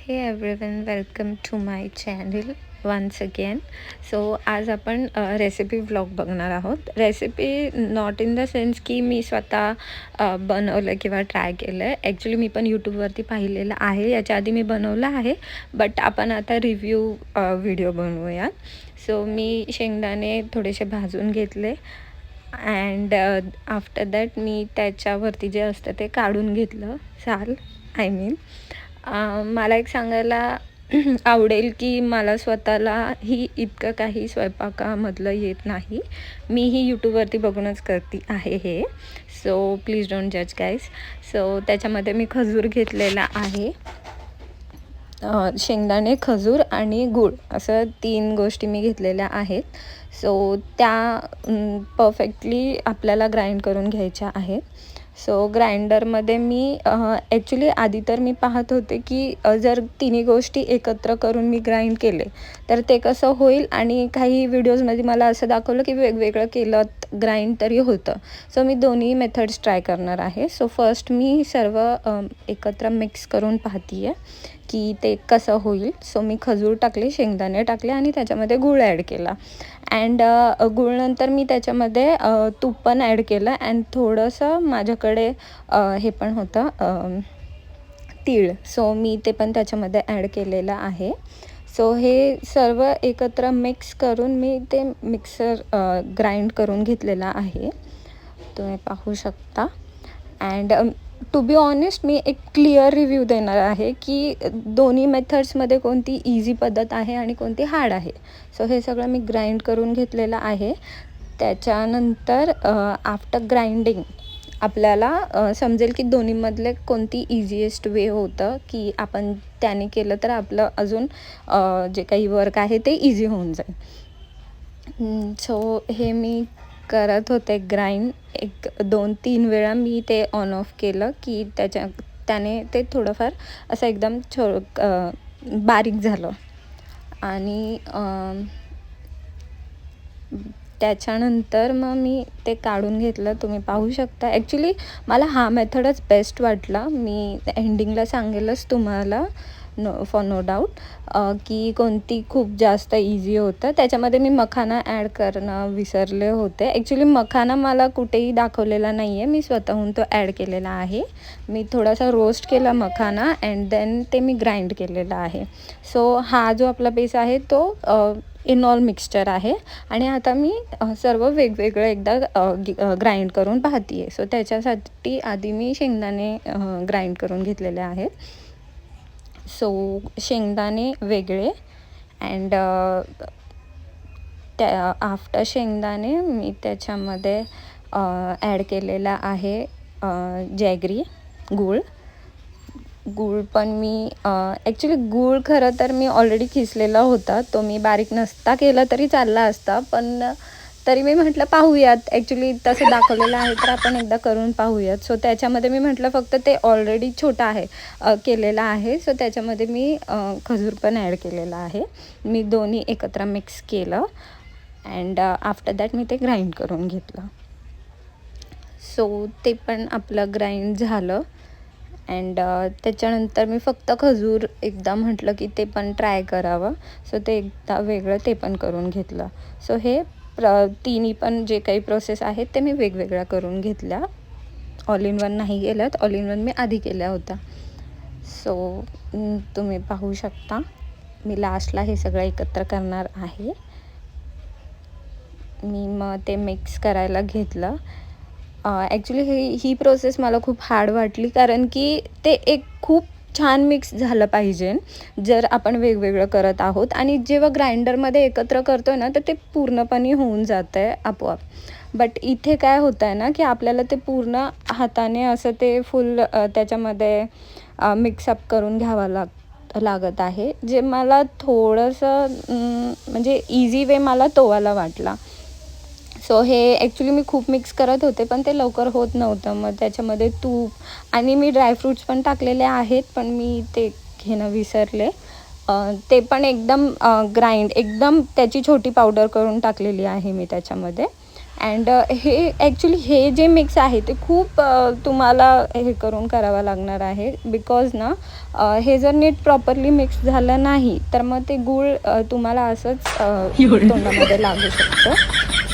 हे everyone, welcome to my channel once again. So आज आपण रेसिपी व्लॉग बघणार आहोत. Recipe not in the sense की मी स्वतः बनवलं किंवा ट्राय केलं आहे. ॲक्च्युली मी पण यूट्यूबवरती पाहिलेलं आहे, याच्या आधी मी बनवलं आहे, बट आपण आता रिव्ह्यू व्हिडिओ बनवूया. सो मी शेंगदाणे थोडेसे भाजून घेतले अँड आफ्टर दॅट मी त्याच्यावरती जे असतं ते काढून घेतलं, साल आय मीन. मला एक सांगायला आवडेल की मला स्वतःला ही इतकं काही स्वयंपाकामधलं येत नाही. मीही यूट्यूबवरती बघूनच करते आहे हे. सो प्लीज डोंट जज गाईज. सो त्याच्यामध्ये मी खजूर घेतलेला आहे, शेंगदाणे, खजूर आणि गूळ असं 3 गोष्टी मी घेतलेल्या आहेत. सो त्या परफेक्टली आपल्याला ग्राइंड करून घ्यायच्या आहेत. सो ग्राइंडरमध्ये मी ॲक्च्युली आधी तर मी पाहत होते की जर तिन्ही गोष्टी एकत्र करून मी ग्राइंड केले तर ते कसं होईल, आणि काही व्हिडिओजमध्ये मला असं दाखवलं की वेगवेगळं केलं ग्राइंड तरी होतं. सो मी दोन्ही मेथड्स ट्राय करणार आहे. सो फर्स्ट मी सर्व एकत्र मिक्स करून पाहते आहे की ते कसं होईल. सो मी खजूर टाकले, शेंगदाणे टाकले आणि त्याच्यामध्ये गूळ ॲड केला. अँड गूळनंतर मी त्याच्यामध्ये तूप पण ॲड केलं अँड थोडंसं माझ्याकडे हे पण होतं तीळ. सो मी ते पण त्याच्यामध्ये ॲड केलेलं आहे. सो हे सर्व एकत्र मिक्स करून मी ते मिक्सर ग्राइंड करून घेतलेलं आहे, तुम्ही पाहू शकता. अँड टू बी ऑनेस्ट मी एक क्लिअर रिव्ह्यू देणार आहे की दोन्ही मेथड्समध्ये कोणती इझी पद्धत आहे आणि कोणती हार्ड आहे. सो हे सगळं मी ग्राइंड करून घेतलेलं आहे. त्याच्यानंतर आफ्टर ग्राइंडिंग आपल्याला समजेल की दोन्हीमधले कोणती इझिएस्ट वे होतं की आपण त्याने केलं तर आपलं अजून जे काही वर्क आहे ते इझी होऊन जाईल. सो हे मी करत होते ग्राइंड. 1-2-3 वेळा मी ते ऑन ऑफ केलं की त्याने ते थोडंफार असं एकदम बारीक झालं. आणि त्याच्यानंतर मग मी ते काढून घेतलं, तुम्ही पाहू शकता. ॲक्च्युली मला हा मेथडच बेस्ट वाटला. मी एंडिंगला सांगेलच तुम्हाला फॉर नो डाऊट की कोणती खूप जास्त इझी होतं. त्याच्यामध्ये मी मखाना ॲड करणं विसरले होते. ॲक्च्युली मखाना मला कुठेही दाखवलेला नाही आहे, मी स्वतःहून तो ॲड केलेला आहे. मी थोडासा रोस्ट केला मखाना अँड देन ते मी ग्राइंड केलेला आहे. सो हा जो आपला बेस आहे तो इन ऑल मिक्सचर आहे. आणि आता मी सर्व वेगवेगळं एकदा ग्राइंड करून पाहते आहे. सो त्याच्यासाठी आधी मी शेंगदाणे ग्राइंड करून घेतलेले आहेत. सो शेंगदाणे वेगळे अँड आफ्टर शेंगदाणे मी त्याच्यामध्ये ॲड केलेला आहे जॅगरी, गूळ पण मी ॲक्च्युली गूळ खरं तर मी ऑलरेडी खिसलेला होता, तो मी बारीक नसता केला तरी चालला असता, पण तरी मी म्हटलं पाहूयात. ॲक्च्युली तसं दाखवलेलं आहे तर आपण एकदा करून पाहूयात. सो त्याच्यामध्ये मी म्हटलं फक्त ते ऑलरेडी छोटं आहे केलेलं आहे. सो त्याच्यामध्ये मी खजूर पण ॲड केलेला आहे. मी दोन्ही एकत्र मिक्स केलं अँड आफ्टर दॅट मी ते ग्राइंड करून घेतलं. सो ते पण आपलं ग्राइंड झालं अँड त्याच्यानंतर मी फक्त खजूर एकदा म्हटलं की ते पण ट्राय करावं. सो ते एकदा वेगळं ते पण करून घेतलं. सो हे तिन्ही पण जे काही प्रोसेस आहेत ते मी वेगवेगळ्या करून घेतल्या. ऑल इन वन नाही केल्यात, ऑल इन वन मी आधी केल्या होत्या. सो तुम्ही पाहू शकता मी लास्टला हे सगळं एकत्र करणार आहे. मी मग ते मिक्स करायला घेतलं. ॲक्च्युली ही प्रोसेस मला खूप हार्ड वाटली, कारण की ते एक खूप छान मिक्स झालं पाहिजे जर आपण वेगवेगळं करत आहोत. आणि जेव्हा ग्राइंडरमध्ये एकत्र करतो ना तर ते पूर्णपणे होऊन जातं आहे आपोआप. बट इथे काय होतं आहे ना की आपल्याला ते पूर्ण हाताने असं ते फुल त्याच्यामध्ये मिक्सअप करून घ्यावं लागत आहे, जे मला थोडंसं म्हणजे इझी वे मला तोवाला वाटला. सो हे ॲक्च्युली मी खूप मिक्स करत होते पण ते लवकर होत नव्हतं. मग त्याच्यामध्ये तूप आणि मी ड्रायफ्रूट्स पण टाकलेले आहेत, पण मी ते घेणं विसरले. ते पण एकदम ग्राइंड एकदम त्याची छोटी पावडर करून टाकलेली आहे मी त्याच्यामध्ये. अँड हे ॲक्च्युली हे जे मिक्स आहे ते खूप तुम्हाला हे करून करावं लागणार आहे, बिकॉज ना हे जर नीट प्रॉपरली मिक्स झालं नाही तर मग ते गूळ तुम्हाला असंच तोंडामध्ये लागू शकतं.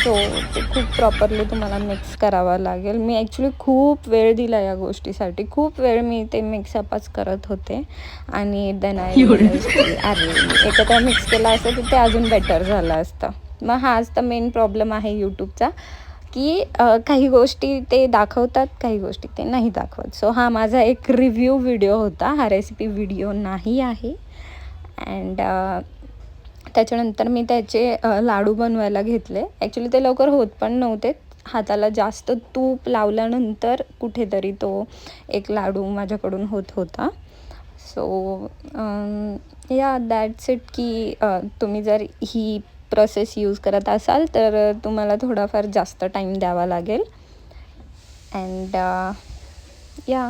सो ते खूप प्रॉपरली तुम्हाला मिक्स करावं लागेल. मी ॲक्च्युली खूप वेळ दिला या गोष्टीसाठी, खूप वेळ मी ते मिक्सअपच करत होते आणि देन आय रिअलाइज की अरे एकत्र मिक्स केलं असतं तर ते अजून बेटर झालं असतं. मग हाच तर मेन प्रॉब्लेम आहे यूट्यूबचा, की काही गोष्टी ते दाखवतात, काही गोष्टी ते नाही दाखवत. सो हा माझा एक रिव्ह्यू व्हिडिओ होता, हा रेसिपी व्हिडिओ नाही आहे. अँड त्याच्यानंतर मी त्याचे लाडू बनवायला घेतले. ॲक्च्युली ते लवकर होत पण नव्हते. हाताला जास्त तूप लावल्यानंतर कुठेतरी तो एक लाडू माझ्याकडून होत होता. सो या दॅट्स इट, की तुम्ही जर ही प्रोसेस यूज करत असाल तर तुम्हाला थोडाफार जास्त टाईम द्यावा लागेल. अँड या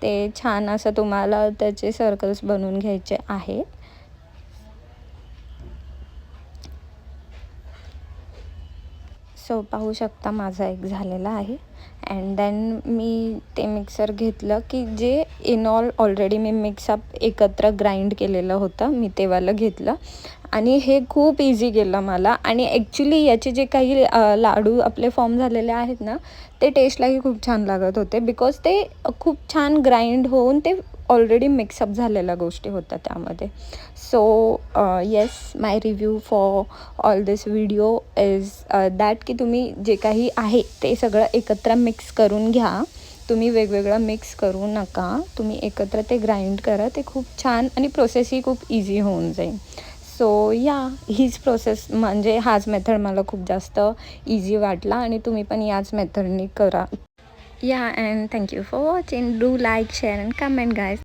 ते छान असं तुम्हाला त्याचे सर्कल्स बनवून घ्यायचे आहेत. सो पाहू शकता माझा एक झालेला आहे. अँड देन मी ते मिक्सर घेतलं, की जे ऑलरेडी मी मिक्सअप एकत्र ग्राइंड केलेलं होतं, मी ते वालं घेतलं आणि हे खूप इझी गेलं मला. आणि ॲक्च्युली याचे जे काही लाडू आपले फॉर्म झालेले आहेत ना, ते टेस्टलाही खूप छान लागत होते, बिकॉज ते खूप छान ग्राइंड होऊन ते ऑलरेडी मिक्सअप झालेल्या गोष्टी होत्या त्यामध्ये. So yes, my review for all this video is that, की तुम्ही जे काही आहे ते सगळं एकत्र मिक्स करून घ्या. तुम्ही वेगवेगळं मिक्स करू नका, तुम्ही एकत्र ते ग्राइंड करा. ते खूप छान आणि प्रोसेसही खूप इझी होऊन जाईल. सो या हीच प्रोसेस, म्हणजे हाच मेथड मला खूप जास्त इझी वाटला आणि तुम्ही पण याच मेथडनी करा. या and thank you for watching. Do like, share and comment guys.